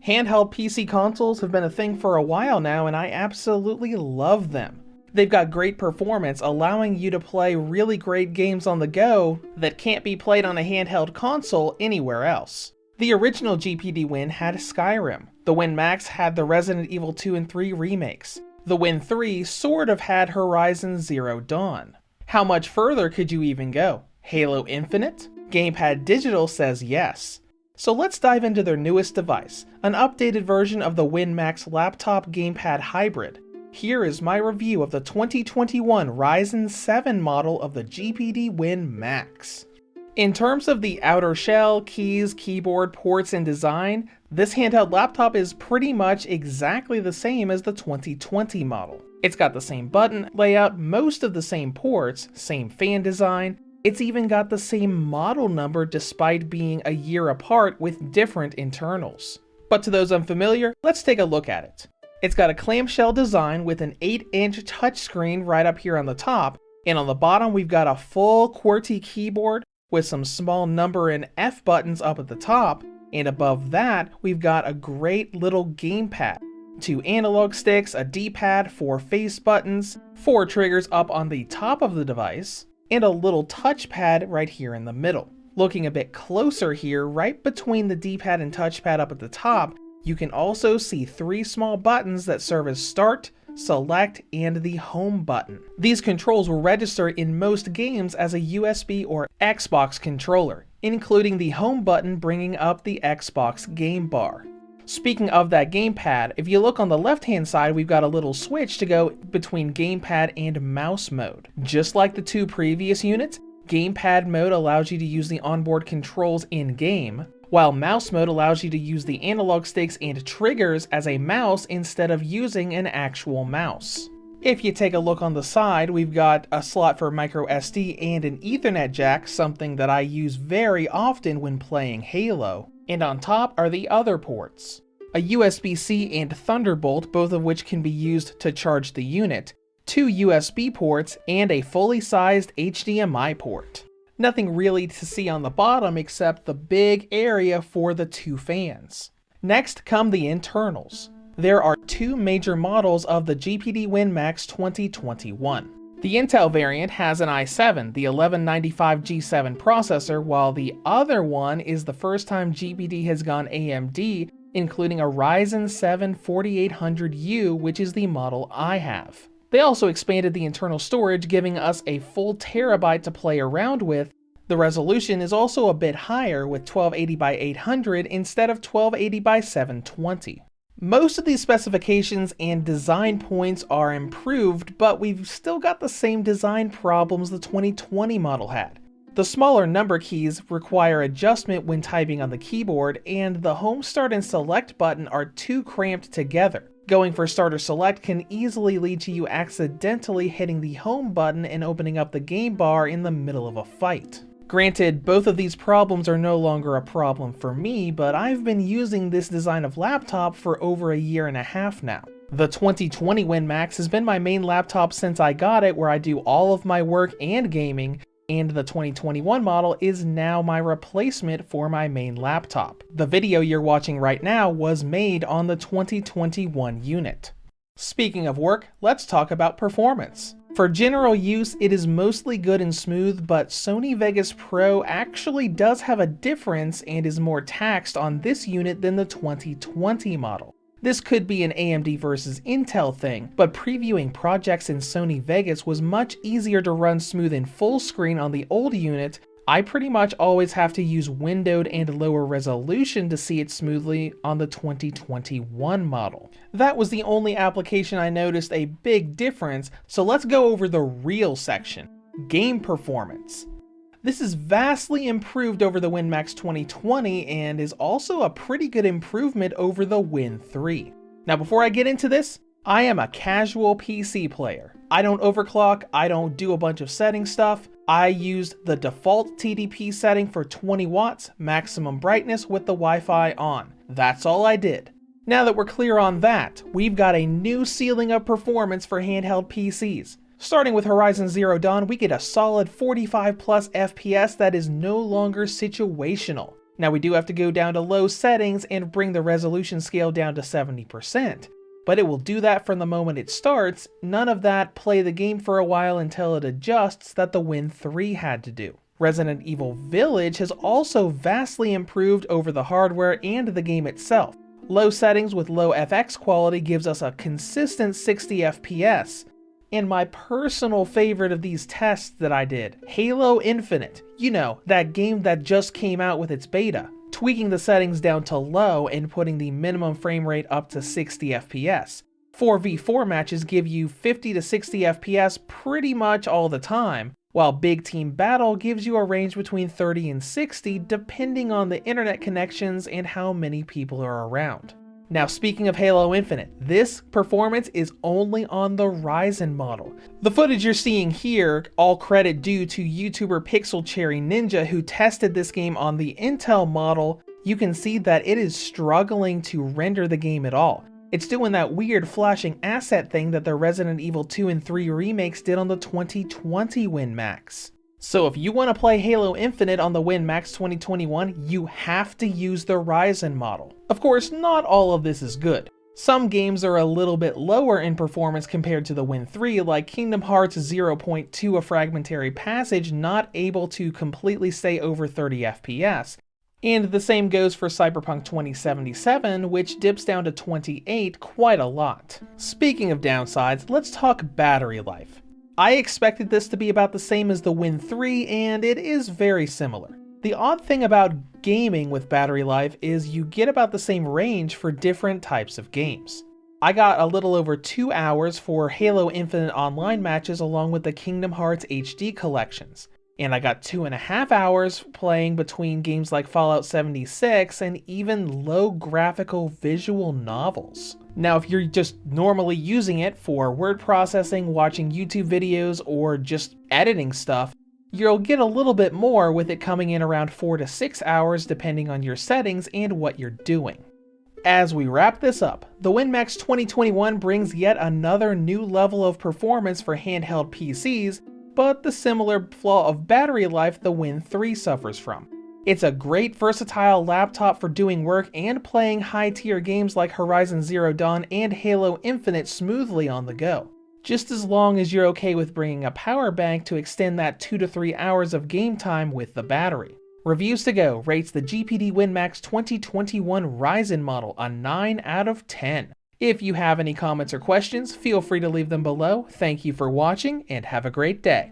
Handheld PC consoles have been a thing for a while now, and I absolutely love them. They've got great performance, allowing you to play really great games on the go that can't be played on a handheld console anywhere else. The original GPD Win had Skyrim. The Win Max had the Resident Evil 2 and 3 remakes. The Win 3 sort of had Horizon Zero Dawn. How much further could you even go? Halo Infinite? Gamepad Digital says yes. So let's dive into their newest device, an updated version of the Win Max laptop gamepad hybrid. Here is my review of the 2021 Ryzen 7 model of the GPD Win Max. In terms of the outer shell, keys, keyboard, ports, and design, this handheld laptop is pretty much exactly the same as the 2020 model. It's got the same button layout, most of the same ports, same fan design. It's even got the same model number despite being a year apart with different internals. But to those unfamiliar, let's take a look at it. It's got a clamshell design with an 8-inch touchscreen right up here on the top, and on the bottom we've got a full QWERTY keyboard with some small number and F buttons up at the top, and above that we've got a great little gamepad. 2 analog sticks, a D-pad, 4 face buttons, 4 triggers up on the top of the device, and a little touchpad right here in the middle. Looking a bit closer here, right between the D-pad and touchpad up at the top, you can also see 3 small buttons that serve as start, select, and the home button. These controls will register in most games as a USB or Xbox controller, including the home button bringing up the Xbox game bar. Speaking of that gamepad, if you look on the left-hand side, we've got a little switch to go between gamepad and mouse mode. Just like the 2 previous units, gamepad mode allows you to use the onboard controls in-game, while mouse mode allows you to use the analog sticks and triggers as a mouse instead of using an actual mouse. If you take a look on the side, we've got a slot for micro SD and an Ethernet jack, something that I use very often when playing Halo. And on top are the other ports. A USB-C and Thunderbolt, both of which can be used to charge the unit, 2 USB ports, and a fully sized HDMI port. Nothing really to see on the bottom except the big area for the 2 fans. Next come the internals. There are 2 major models of the GPD Win Max 2021. The Intel variant has an i7, the 1195G7 processor, while the other one is the first time GPD has gone AMD, including a Ryzen 7 4800U, which is the model I have. They also expanded the internal storage, giving us a full terabyte to play around with. The resolution is also a bit higher with 1280 by 800 instead of 1280 by 720. Most of these specifications and design points are improved, but we've still got the same design problems the 2020 model had. The smaller number keys require adjustment when typing on the keyboard, and the home, start, and select button are too cramped together. Going for start or select can easily lead to you accidentally hitting the home button and opening up the game bar in the middle of a fight. Granted, both of these problems are no longer a problem for me, but I've been using this design of laptop for over a year and a half now. The 2020 Win Max has been my main laptop since I got it, where I do all of my work and gaming, and the 2021 model is now my replacement for my main laptop. The video you're watching right now was made on the 2021 unit. Speaking of work, let's talk about performance. For general use, it is mostly good and smooth, but Sony Vegas Pro actually does have a difference and is more taxed on this unit than the 2020 model. This could be an AMD versus Intel thing, but previewing projects in Sony Vegas was much easier to run smooth in full screen on the old unit. I pretty much always have to use windowed and lower resolution to see it smoothly on the 2021 model. That was the only application I noticed a big difference, so let's go over the real section, game performance. This is vastly improved over the Win Max 2020 and is also a pretty good improvement over the Win 3. Now before I get into this, I am a casual PC player. I don't overclock, I don't do a bunch of setting stuff. I used the default TDP setting for 20 watts, maximum brightness with the Wi-Fi on. That's all I did. Now that we're clear on that, we've got a new ceiling of performance for handheld PCs. Starting with Horizon Zero Dawn, we get a solid 45 plus FPS that is no longer situational. Now we do have to go down to low settings and bring the resolution scale down to 70%, but it will do that from the moment it starts. None of that play the game for a while until it adjusts that the Win 3 had to do. Resident Evil Village has also vastly improved over the hardware and the game itself. Low settings with low FX quality gives us a consistent 60 FPS. And my personal favorite of these tests that I did, Halo Infinite. You know, that game that just came out with its beta. Tweaking the settings down to low and putting the minimum frame rate up to 60 FPS. 4v4 matches give you 50 to 60 FPS pretty much all the time, while Big Team Battle gives you a range between 30 and 60 depending on the internet connections and how many people are around. Now speaking of Halo Infinite, this performance is only on the Ryzen model. The footage you're seeing here, all credit due to YouTuber Pixel Cherry Ninja who tested this game on the Intel model. You can see that it is struggling to render the game at all. It's doing that weird flashing asset thing that the Resident Evil 2 and 3 remakes did on the 2020 Win Max. So if you want to play Halo Infinite on the Win Max 2021, you have to use the Ryzen model. Of course, not all of this is good. Some games are a little bit lower in performance compared to the Win 3, like Kingdom Hearts 0.2 A Fragmentary Passage, not able to completely stay over 30 FPS. And the same goes for Cyberpunk 2077, which dips down to 28 quite a lot. Speaking of downsides, let's talk battery life. I expected this to be about the same as the Win 3, and it is very similar. The odd thing about gaming with battery life is you get about the same range for different types of games. I got a little over 2 hours for Halo Infinite online matches along with the Kingdom Hearts HD collections. And I got 2.5 hours playing between games like Fallout 76 and even low graphical visual novels. Now if you're just normally using it for word processing, watching YouTube videos, or just editing stuff, you'll get a little bit more with it coming in around 4 to 6 hours depending on your settings and what you're doing. As we wrap this up, the Win Max 2021 brings yet another new level of performance for handheld PCs, but the similar flaw of battery life the Win 3 suffers from. It's a great versatile laptop for doing work and playing high-tier games like Horizon Zero Dawn and Halo Infinite smoothly on the go. Just as long as you're okay with bringing a power bank to extend that 2 to 3 hours of game time with the battery. Reviews to Go rates the GPD Win Max 2021 Ryzen model a 9 out of 10. If you have any comments or questions, feel free to leave them below. Thank you for watching and have a great day.